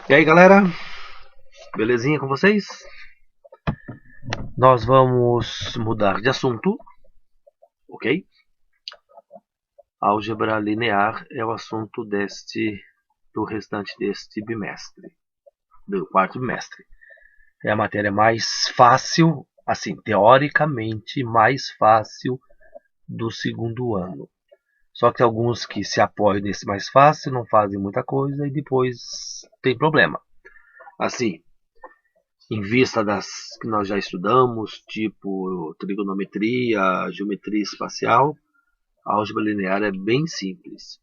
E aí, galera, belezinha com vocês? Nós vamos mudar de assunto, ok? Álgebra linear é o assunto do restante deste bimestre, do quarto bimestre. É a matéria mais fácil, assim, teoricamente mais fácil do segundo ano. Só que alguns que se apoiam nesse mais fácil não fazem muita coisa e depois tem problema. Assim, em vista das que nós já estudamos, tipo trigonometria, geometria espacial, a álgebra linear é bem simples.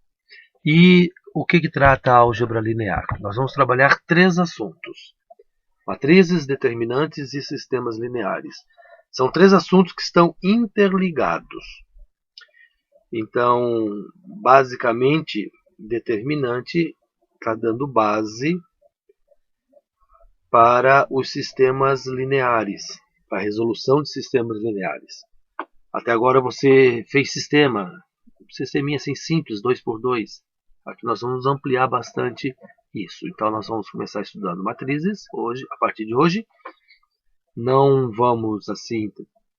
E o que trata a álgebra linear? Nós vamos trabalhar três assuntos: matrizes, determinantes e sistemas lineares. São três assuntos que estão interligados. Então, basicamente, determinante está dando base para os sistemas lineares, para a resolução de sistemas lineares. Até agora você fez sisteminha assim simples, 2x2. Aqui nós vamos ampliar bastante isso. Então nós vamos começar estudando matrizes hoje, a partir de hoje. Não vamos assim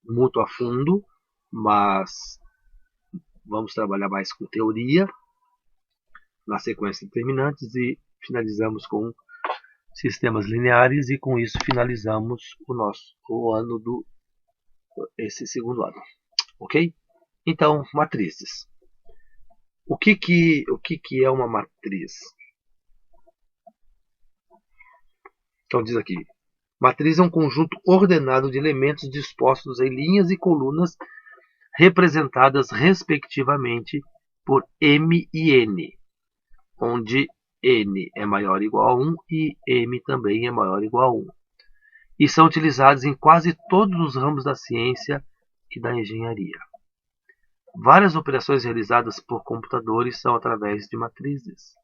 muito a fundo, mas vamos trabalhar mais com teoria na sequência de determinantes e finalizamos com sistemas lineares e com isso finalizamos o ano do esse segundo ano, ok? Então, matrizes. O que é uma matriz? Então diz aqui: matriz é um conjunto ordenado de elementos dispostos em linhas e colunas representadas respectivamente por M e N, onde N é maior ou igual a 1 e M também é maior ou igual a 1. E são utilizados em quase todos os ramos da ciência e da engenharia. Várias operações realizadas por computadores são através de matrizes.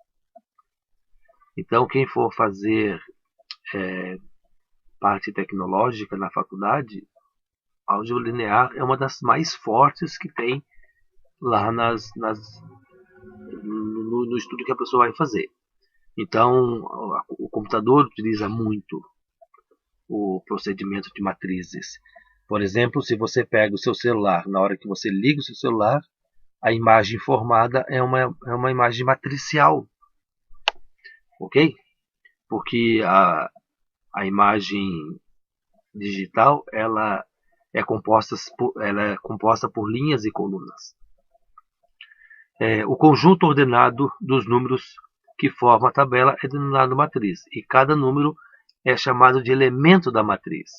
Então, quem for fazer parte tecnológica na faculdade, a álgebra linear é uma das mais fortes que tem lá no estudo que a pessoa vai fazer. Então, o computador utiliza muito o procedimento de matrizes. Por exemplo, se você pega o seu celular, na hora que você liga o seu celular, a imagem formada é uma imagem matricial, ok? Porque a imagem digital ela é composta por linhas e colunas. O conjunto ordenado dos números que forma a tabela é denominado matriz, e cada número é chamado de elemento da matriz.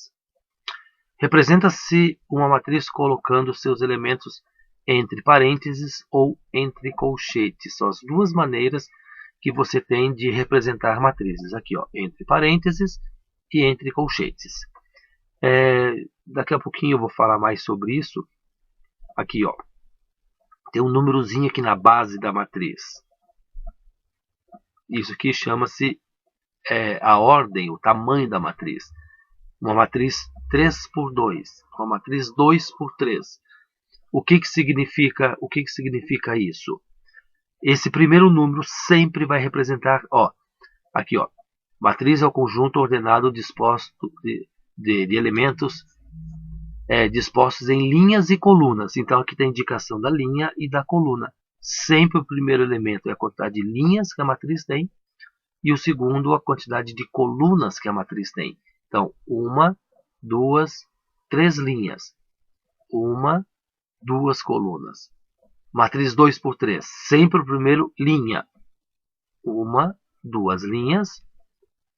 Representa-se uma matriz colocando seus elementos entre parênteses ou entre colchetes. São as duas maneiras que você tem de representar matrizes. Aqui, ó, entre parênteses e entre colchetes. Daqui a pouquinho eu vou falar mais sobre isso. Aqui, ó, tem um númerozinho aqui na base da matriz. Isso aqui chama-se a ordem, o tamanho da matriz. Uma matriz 3x2, uma matriz 2x3. O que significa isso? Esse primeiro número sempre vai representar, ó, aqui, ó, matriz é o conjunto ordenado disposto de elementos dispostos em linhas e colunas. Então aqui tem a indicação da linha e da coluna. Sempre o primeiro elemento é a quantidade de linhas que a matriz tem e o segundo a quantidade de colunas que a matriz tem. Então, 1, 2, 3 linhas. 1, 2 colunas. Matriz 2x3, sempre o primeiro linha. 1, 2 linhas.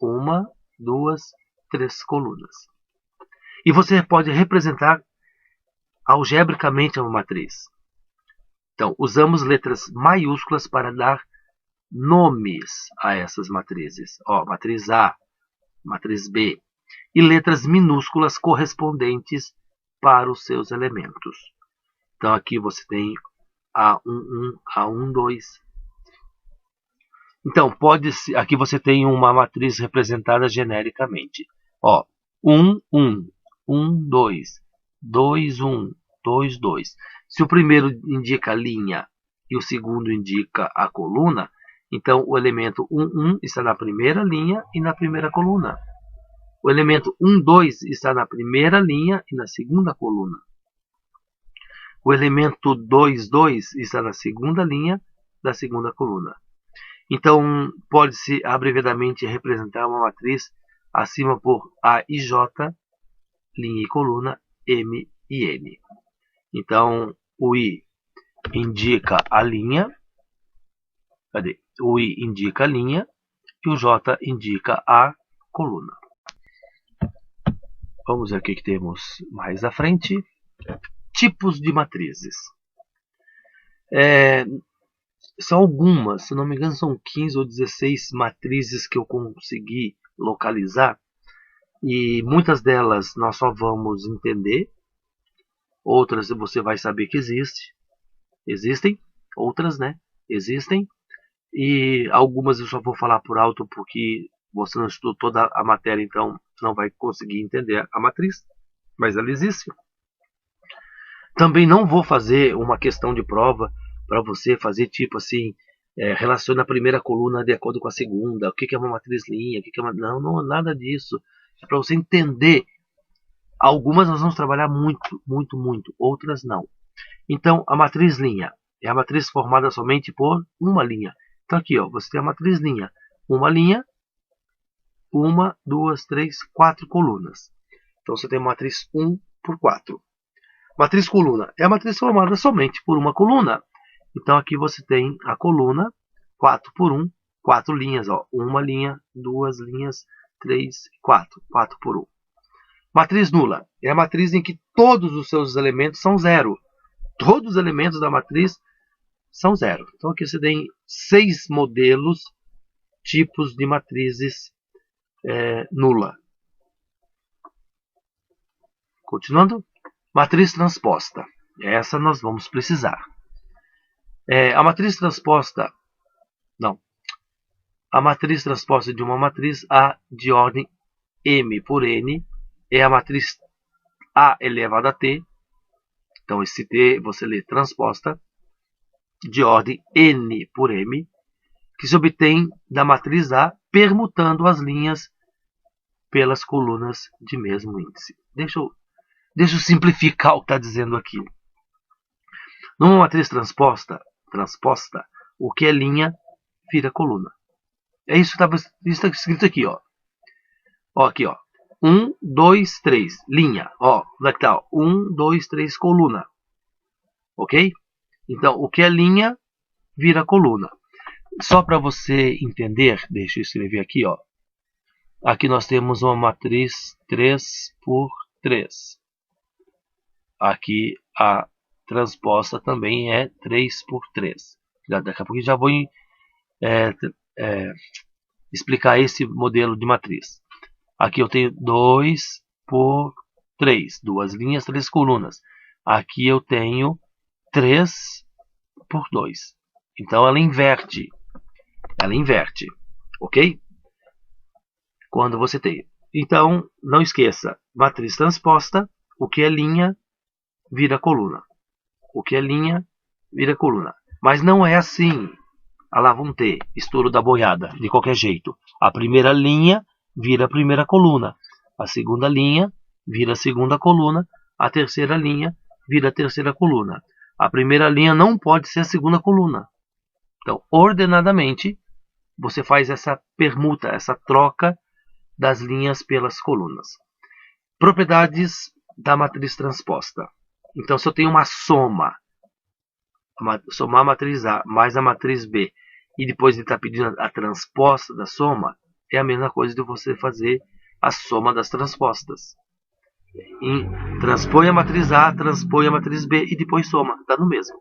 1, 2, 3 colunas. E você pode representar algebricamente uma matriz. Então, usamos letras maiúsculas para dar nomes a essas matrizes. Ó, matriz A, matriz B. E letras minúsculas correspondentes para os seus elementos. Então, aqui você tem A11, A12. Então, aqui você tem uma matriz representada genericamente. Ó, 1, 1, 1, 2, 2, 1, 2, 2. Se o primeiro indica a linha e o segundo indica a coluna, Então, o elemento 1, 1 está na primeira linha e na primeira coluna. O elemento 1, 2 está na primeira linha e na segunda coluna. O elemento 2, 2 está na segunda linha da segunda coluna. Então, pode-se abreviadamente representar uma matriz acima por A e J, linha e coluna, M e N. Então, o I indica a linha. Cadê? O I indica a linha e o J indica a coluna. Vamos ver o que temos mais à frente. Tipos de matrizes. São algumas, se não me engano, são 15 ou 16 matrizes que eu consegui localizar. E muitas delas nós só vamos entender. Outras você vai saber que existem. Outras, né? Existem. E algumas eu só vou falar por alto porque você não estudou toda a matéria, então não vai conseguir entender a matriz. Mas ela existe. Também não vou fazer uma questão de prova para você fazer tipo assim, relaciona a primeira coluna de acordo com a segunda, o que é uma matriz linha, o que é uma... Não, nada disso. É para você entender. Algumas nós vamos trabalhar muito, outras não. Então, a matriz linha é a matriz formada somente por uma linha. Então aqui, ó, você tem a matriz linha. Uma linha, 1, 2, 3, 4 colunas. Então você tem a matriz 1 por 4. Matriz coluna é a matriz formada somente por uma coluna. Então aqui você tem a coluna 4 por 1, 4 linhas. Ó, uma linha, 2 linhas, 3, 4. 4 por 1. Matriz nula é a matriz em que todos os seus elementos são zero. Todos os elementos da matriz são zero. Então aqui você tem 6 modelos, tipos de matrizes nula. Continuando. Matriz transposta. Essa nós vamos precisar. A matriz transposta de uma matriz A de ordem M por N é a matriz A elevado a T. Então esse T você lê transposta de ordem N por M, que se obtém da matriz A permutando as linhas pelas colunas de mesmo índice. Deixa eu simplificar o que está dizendo aqui. Numa matriz transposta, o que é linha vira coluna. É isso que está escrito aqui, ó. Ó, aqui, ó. 1, 2, 3, linha. Ó, onde é que tá? 1, 2, 3, coluna. Ok? Então, o que é linha vira coluna. Só para você entender, deixa eu escrever aqui, ó. Aqui nós temos uma matriz 3 por 3. Aqui a transposta também é 3 por 3. Daqui a pouco já vou explicar esse modelo de matriz. Aqui eu tenho 2 por 3. 2 linhas, 3 colunas. Aqui eu tenho 3 por 2. Então ela inverte. Ok? Quando você tem. Então, não esqueça. Matriz transposta, o que é linha vira coluna. O que é linha vira coluna. Mas não é assim. Ah lá, vamos ter estouro da boiada, de qualquer jeito. A primeira linha vira a primeira coluna. A segunda linha vira a segunda coluna. A terceira linha vira a terceira coluna. A primeira linha não pode ser a segunda coluna. Então, ordenadamente, você faz essa permuta, essa troca das linhas pelas colunas. Propriedades da matriz transposta. Então, se eu tenho uma soma, somar a matriz A mais a matriz B, e depois ele está pedindo a transposta da soma, é a mesma coisa de você fazer a soma das transpostas. Transpõe a matriz A, transpõe a matriz B e depois soma, dá no mesmo.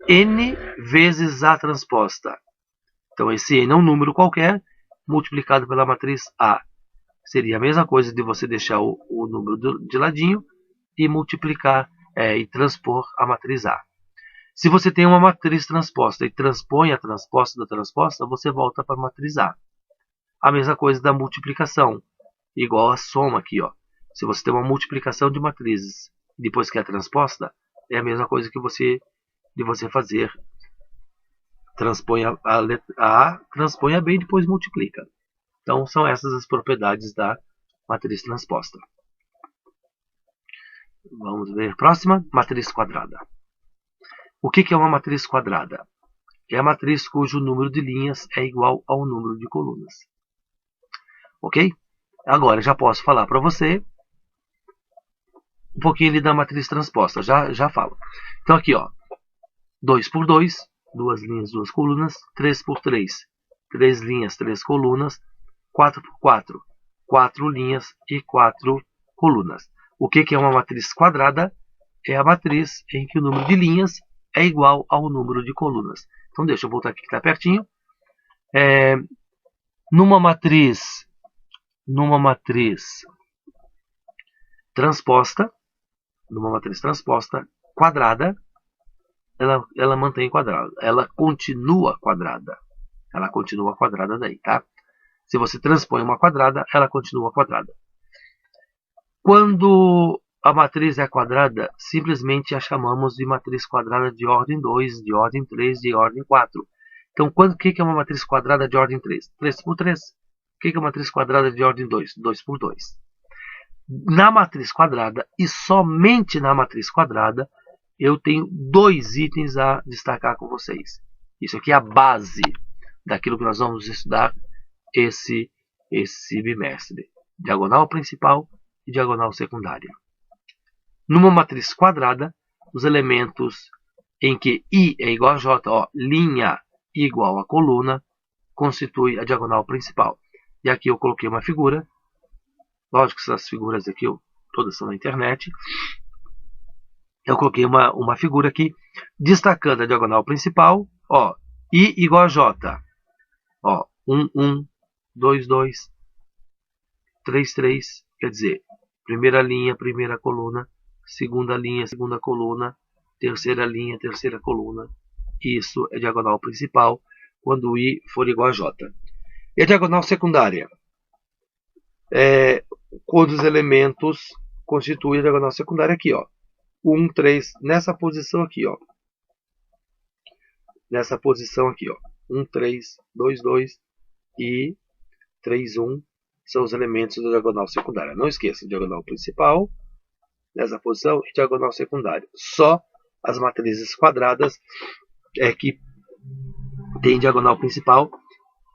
N vezes A transposta. Então esse N é um número qualquer multiplicado pela matriz A. Seria a mesma coisa de você deixar o número de ladinho e multiplicar e transpor a matriz A. Se você tem uma matriz transposta e transpõe a transposta da transposta, você volta para a matriz A. A mesma coisa da multiplicação, igual a soma aqui, ó. Se você tem uma multiplicação de matrizes e depois que é transposta, é a mesma coisa que de você fazer transpõe a letra A, transpõe a B e depois multiplica. Então, são essas as propriedades da matriz transposta. Vamos ver. Próxima, matriz quadrada. O que é uma matriz quadrada? É a matriz cujo número de linhas é igual ao número de colunas. Ok? Agora, já posso falar para você um pouquinho ali da matriz transposta. Já falo. Então, aqui, ó. 2 por 2, 2 linhas, 2 colunas. 3 por 3, 3 linhas, 3 colunas. 4 por 4, 4 linhas e 4 colunas. O que é uma matriz quadrada? É a matriz em que o número de linhas é igual ao número de colunas. Então, deixa eu voltar aqui que está pertinho. Numa matriz transposta, quadrada, ela mantém quadrada. Ela continua quadrada. Ela continua quadrada daí, tá? Se você transpõe uma quadrada, ela continua quadrada. Quando a matriz é quadrada, simplesmente a chamamos de matriz quadrada de ordem 2, de ordem 3, de ordem 4. Então, o que é uma matriz quadrada de ordem 3? 3 por 3. O que é uma matriz quadrada de ordem 2? 2 por 2. Na matriz quadrada, e somente na matriz quadrada, eu tenho 2 itens a destacar com vocês. Isso aqui é a base daquilo que nós vamos estudar esse bimestre. Diagonal principal e diagonal secundária. Numa matriz quadrada, os elementos em que I é igual a J, ó, linha igual a coluna, constitui a diagonal principal. E aqui eu coloquei uma figura. Lógico que essas figuras aqui todas são na internet. Eu coloquei uma figura aqui, destacando a diagonal principal. Ó, I igual a J. Ó, 1, 1, 2, 2, 3, 3. Quer dizer, primeira linha, primeira coluna. Segunda linha, segunda coluna. Terceira linha, terceira coluna. Isso é diagonal principal quando o I for igual a J. E a diagonal secundária? Quando os elementos constituem a diagonal secundária aqui, ó. 1, 3, nessa posição aqui, ó. Nessa posição aqui, ó. 1, 3, 2, 2 e 3, 1 são os elementos da diagonal secundária. Não esqueça, diagonal principal, nessa posição, e diagonal secundária. Só as matrizes quadradas é que tem diagonal principal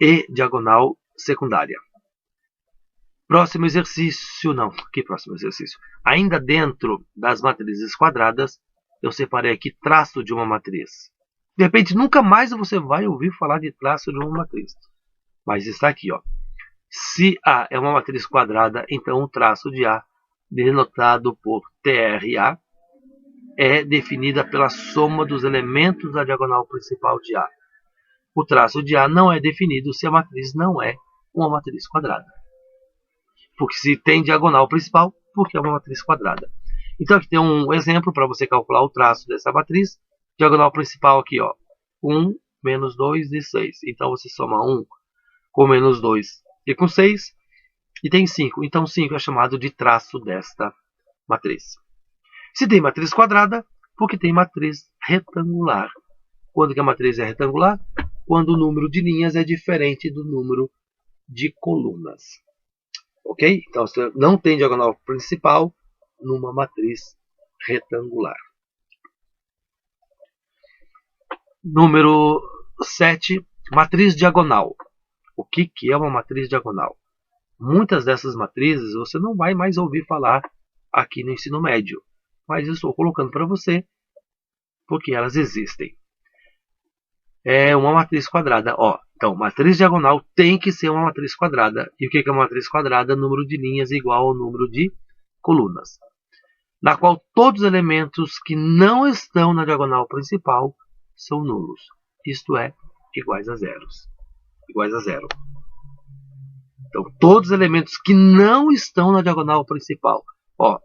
e diagonal secundária. Próximo exercício, não, que próximo exercício? Ainda dentro das matrizes quadradas, eu separei aqui traço de uma matriz. De repente, nunca mais você vai ouvir falar de traço de uma matriz. Mas está aqui, ó. Se A é uma matriz quadrada, então o traço de A, denotado por TRA, é definida pela soma dos elementos da diagonal principal de A. O traço de A não é definido se a matriz não é uma matriz quadrada. Porque se tem diagonal principal, porque é uma matriz quadrada. Então aqui tem um exemplo para você calcular o traço dessa matriz. Diagonal principal aqui, ó. 1, menos 2 e 6. Então você soma 1 com menos 2 e com 6. E tem 5. Então 5 é chamado de traço desta matriz. Se tem matriz quadrada, porque tem matriz retangular. Quando que a matriz é retangular? Quando o número de linhas é diferente do número de colunas. Ok? Então, você não tem diagonal principal numa matriz retangular. Número 7, matriz diagonal. O que é uma matriz diagonal? Muitas dessas matrizes você não vai mais ouvir falar aqui no ensino médio. Mas eu estou colocando para você porque elas existem. É uma matriz quadrada. Ó, então, matriz diagonal tem que ser uma matriz quadrada. E o que é uma matriz quadrada? Número de linhas igual ao número de colunas. Na qual todos os elementos que não estão na diagonal principal são nulos. Isto é, iguais a zeros. Iguais a zero. Então, todos os elementos que não estão na diagonal principal. Ó,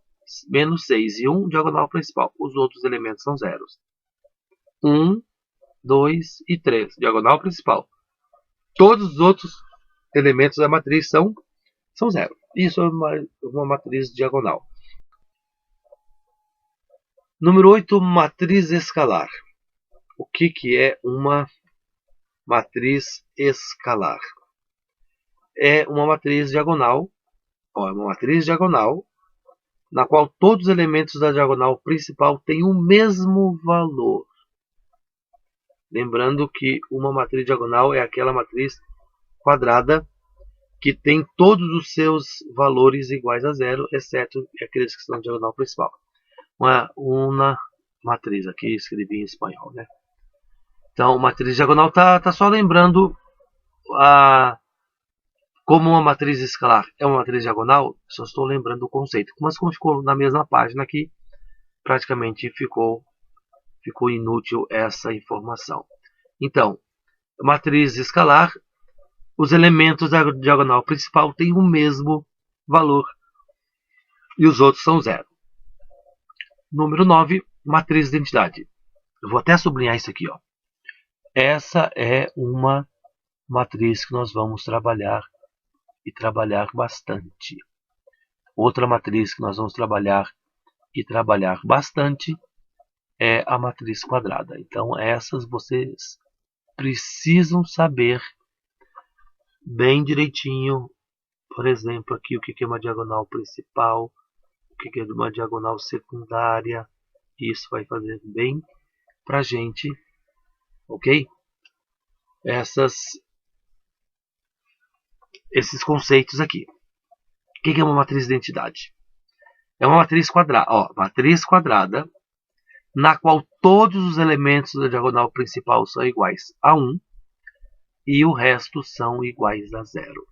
menos 6 e 1, diagonal principal. Os outros elementos são zeros. 1, 2 e 3, diagonal principal. Todos os outros elementos da matriz são zero. Isso é uma matriz diagonal. Número 8, matriz escalar. O que é uma matriz escalar. É uma matriz diagonal, é uma matriz diagonal, na qual todos os elementos da diagonal principal têm o mesmo valor. Lembrando que uma matriz diagonal é aquela matriz quadrada que tem todos os seus valores iguais a zero, exceto aqueles que estão na diagonal principal. Uma matriz, aqui escrevi em espanhol, né? Então, matriz diagonal tá só lembrando como uma matriz escalar é uma matriz diagonal, só estou lembrando o conceito. Mas como ficou na mesma página aqui, praticamente ficou inútil essa informação. Então, matriz escalar, os elementos da diagonal principal têm o mesmo valor e os outros são zero. Número 9, matriz de identidade. Eu vou até sublinhar isso aqui. Ó. Essa é uma matriz que nós vamos trabalhar e trabalhar bastante. Outra matriz que nós vamos trabalhar e trabalhar bastante é a matriz quadrada. Então, essas vocês precisam saber bem direitinho. Por exemplo, aqui o que é uma diagonal principal, o que é uma diagonal secundária. Isso vai fazer bem pra gente, ok? Esses conceitos aqui. O que é uma matriz de identidade? É uma matriz quadrada, matriz quadrada, na qual todos os elementos da diagonal principal são iguais a 1 e o resto são iguais a 0.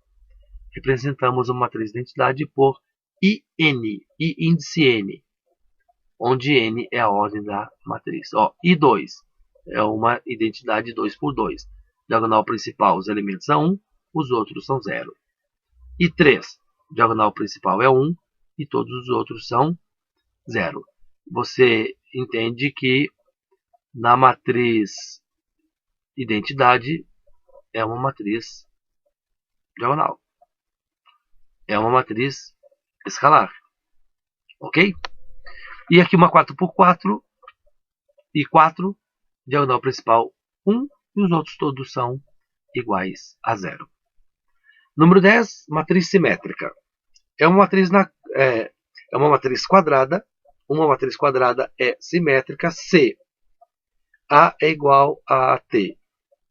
Representamos uma matriz de identidade por IN, e índice N, onde N é a ordem da matriz. I2 é uma identidade 2 por 2. Diagonal principal, os elementos são 1, os outros são 0. I3, diagonal principal é 1 e todos os outros são 0. Você entende que na matriz identidade é uma matriz diagonal. É uma matriz escalar. Ok? E aqui uma 4x4 e 4, diagonal principal 1 e os outros todos são iguais a 0. Número 10, matriz simétrica. É uma matriz quadrada. Uma matriz quadrada é simétrica se A é igual a T,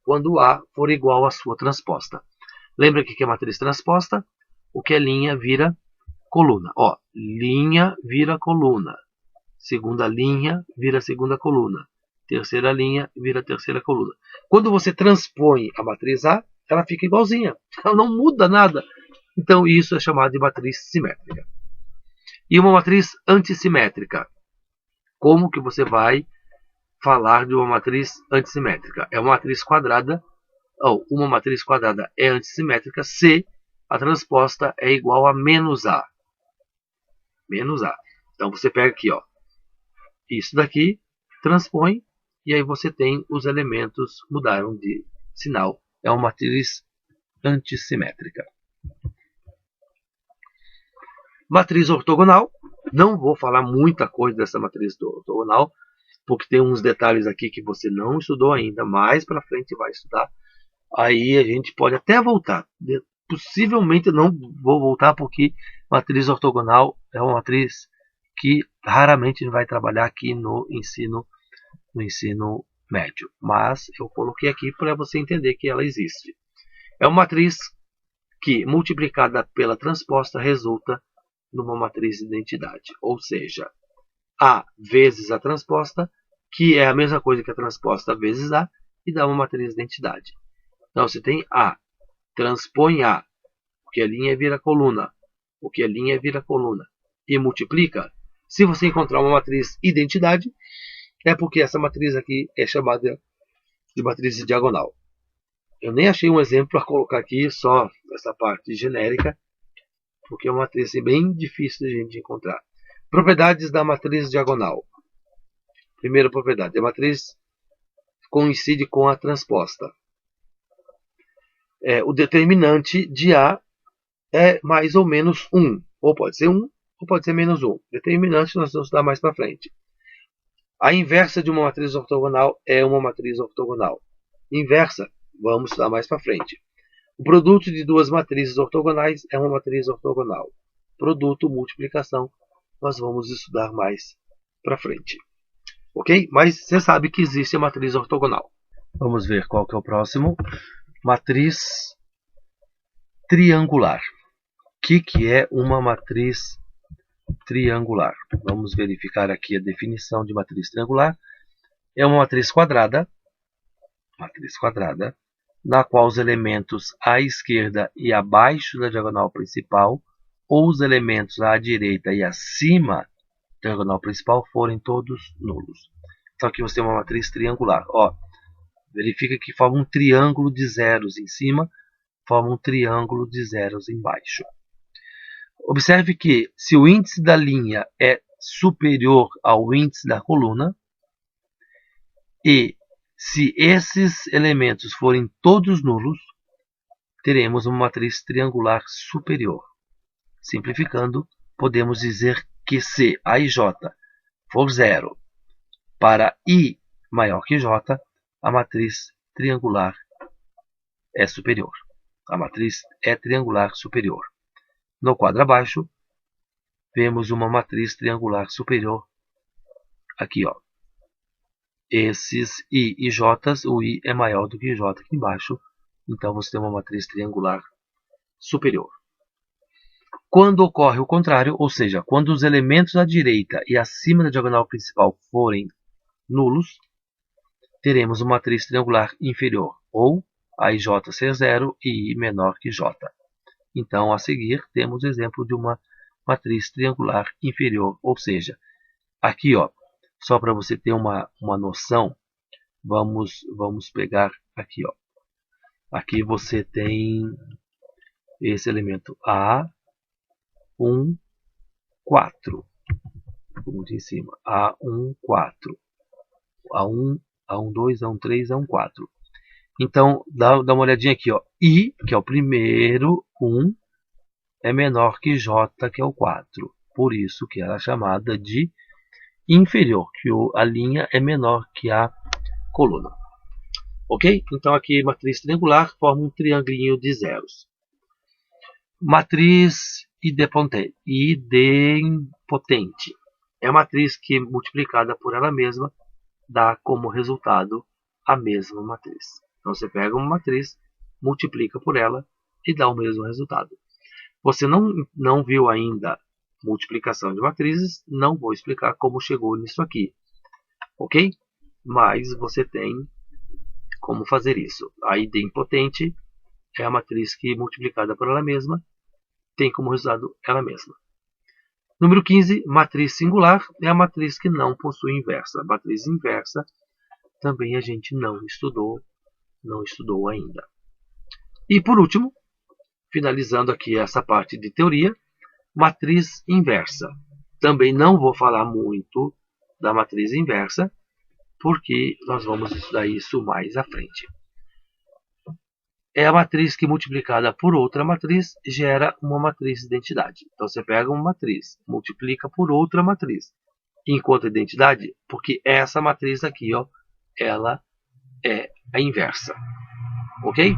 quando A for igual à sua transposta. Lembra que é matriz transposta? O que é linha vira coluna. Linha vira coluna. Segunda linha vira segunda coluna. Terceira linha vira terceira coluna. Quando você transpõe a matriz A, ela fica igualzinha. Ela não muda nada. Então isso é chamado de matriz simétrica. E uma matriz antissimétrica. Como que você vai falar de uma matriz antissimétrica? É uma matriz quadrada. Uma matriz quadrada é antissimétrica se a transposta é igual a menos A. Menos A. Então você pega aqui, isso daqui, transpõe, e aí você tem os elementos mudaram de sinal. É uma matriz antissimétrica. Matriz ortogonal. Não vou falar muita coisa dessa matriz ortogonal, porque tem uns detalhes aqui que você não estudou ainda. Mais para frente vai estudar. Aí a gente pode até voltar. Possivelmente não vou voltar, porque matriz ortogonal é uma matriz que raramente vai trabalhar aqui no ensino médio. Mas eu coloquei aqui para você entender que ela existe. É uma matriz que, multiplicada pela transposta, resulta numa matriz de identidade. Ou seja, A vezes a transposta, que é a mesma coisa que a transposta vezes A, e dá uma matriz de identidade. Então você tem A, transpõe A, o que é linha vira coluna, o que é linha vira coluna, e multiplica. Se você encontrar uma matriz identidade, é porque essa matriz aqui é chamada de matriz diagonal. Eu nem achei um exemplo para colocar aqui, só essa parte genérica, porque é uma matriz bem difícil de a gente encontrar. Propriedades da matriz diagonal. Primeira propriedade, a matriz coincide com a transposta. O determinante de A é mais ou menos 1. Ou pode ser 1, ou pode ser menos 1. Determinante nós vamos estudar mais para frente. A inversa de uma matriz ortogonal é uma matriz ortogonal. Inversa Vamos estudar mais para frente. O produto de duas matrizes ortogonais é uma matriz ortogonal. Produto, multiplicação, nós vamos estudar mais para frente. Ok? Mas você sabe que existe a matriz ortogonal. Vamos ver qual que é o próximo. Matriz triangular. O que é uma matriz triangular? Vamos verificar aqui a definição de matriz triangular. É uma matriz quadrada, na qual os elementos à esquerda e abaixo da diagonal principal, ou os elementos à direita e acima da diagonal principal forem todos nulos. Então aqui você tem uma matriz triangular. Ó, verifica que forma um triângulo de zeros em cima, forma um triângulo de zeros embaixo. Observe que se o índice da linha é superior ao índice da coluna, e se esses elementos forem todos nulos, teremos uma matriz triangular superior. Simplificando, podemos dizer que se A e J for zero para I maior que J, a matriz triangular é superior. A matriz é triangular superior. No quadro abaixo, vemos uma matriz triangular superior. Aqui, ó. Esses I e J, o I é maior do que J aqui embaixo. Então, você tem uma matriz triangular superior. Quando ocorre o contrário, ou seja, quando os elementos à direita e acima da diagonal principal forem nulos, teremos uma matriz triangular inferior, ou A e J ser zero e I menor que J. Então, a seguir, temos o exemplo de uma matriz triangular inferior, ou seja, aqui, ó, só para você ter uma noção, vamos pegar aqui, ó. Aqui você tem esse elemento A1, 4. Vamos em cima. A1, 4. A1, A1, 2, A1, 3, A1, 4. Então, dá uma olhadinha aqui, ó. I, que é o primeiro, 1, é menor que J, que é o 4. Por isso que ela é chamada de inferior, que a linha é menor que a coluna. Ok? Então, aqui, matriz triangular forma um triangulinho de zeros. Matriz idempotente. É a matriz que, multiplicada por ela mesma, dá como resultado a mesma matriz. Então, você pega uma matriz, multiplica por ela e dá o mesmo resultado. Você não viu ainda multiplicação de matrizes, não vou explicar como chegou nisso aqui. Ok? Mas você tem como fazer isso. A idempotente é a matriz que, multiplicada por ela mesma, tem como resultado ela mesma. Número 15, matriz singular, é a matriz que não possui inversa. A matriz inversa também a gente não estudou ainda. E por último, finalizando aqui essa parte de teoria, matriz inversa. Também não vou falar muito da matriz inversa, porque nós vamos estudar isso mais à frente. É a matriz que, multiplicada por outra matriz, gera uma matriz de identidade. Então, você pega uma matriz, multiplica por outra matriz, encontra identidade, porque essa matriz aqui, ó, ela é a inversa. Ok?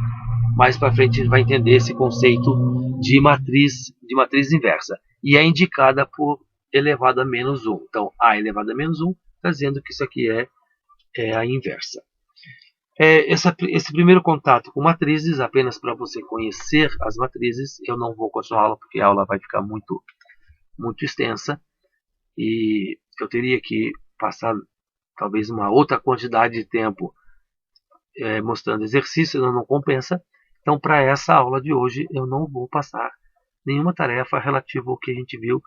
Mais para frente a gente vai entender esse conceito de matriz inversa. E é indicada por elevado a menos 1. Então, A elevado a menos 1 está dizendo que isso aqui é a inversa. Esse primeiro contato com matrizes, apenas para você conhecer as matrizes, eu não vou continuar a aula porque a aula vai ficar muito extensa e eu teria que passar talvez uma outra quantidade de tempo mostrando exercício, não compensa. Então, para essa aula de hoje, eu não vou passar nenhuma tarefa relativa ao que a gente viu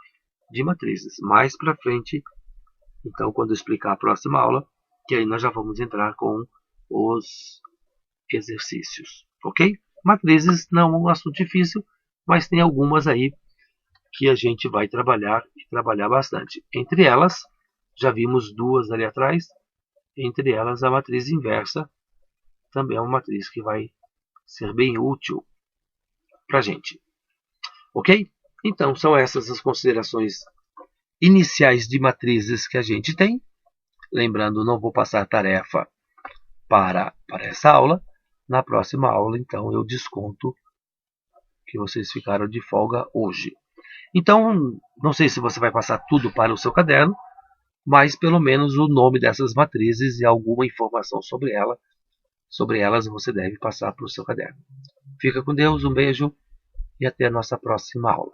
de matrizes. Mais para frente, então, quando eu explicar a próxima aula, que aí nós já vamos entrar com os exercícios, ok? Matrizes não é um assunto difícil, mas tem algumas aí que a gente vai trabalhar e trabalhar bastante. Entre elas, já vimos duas ali atrás, entre elas a matriz inversa, também é uma matriz que vai ser bem útil para a gente, ok? Então, são essas as considerações iniciais de matrizes que a gente tem. Lembrando, não vou passar tarefa para essa aula, Na próxima aula, então, eu desconto que vocês ficaram de folga hoje. Então, não sei se você vai passar tudo para o seu caderno, mas pelo menos o nome dessas matrizes e alguma informação sobre elas você deve passar para o seu caderno. Fica com Deus, um beijo e até a nossa próxima aula.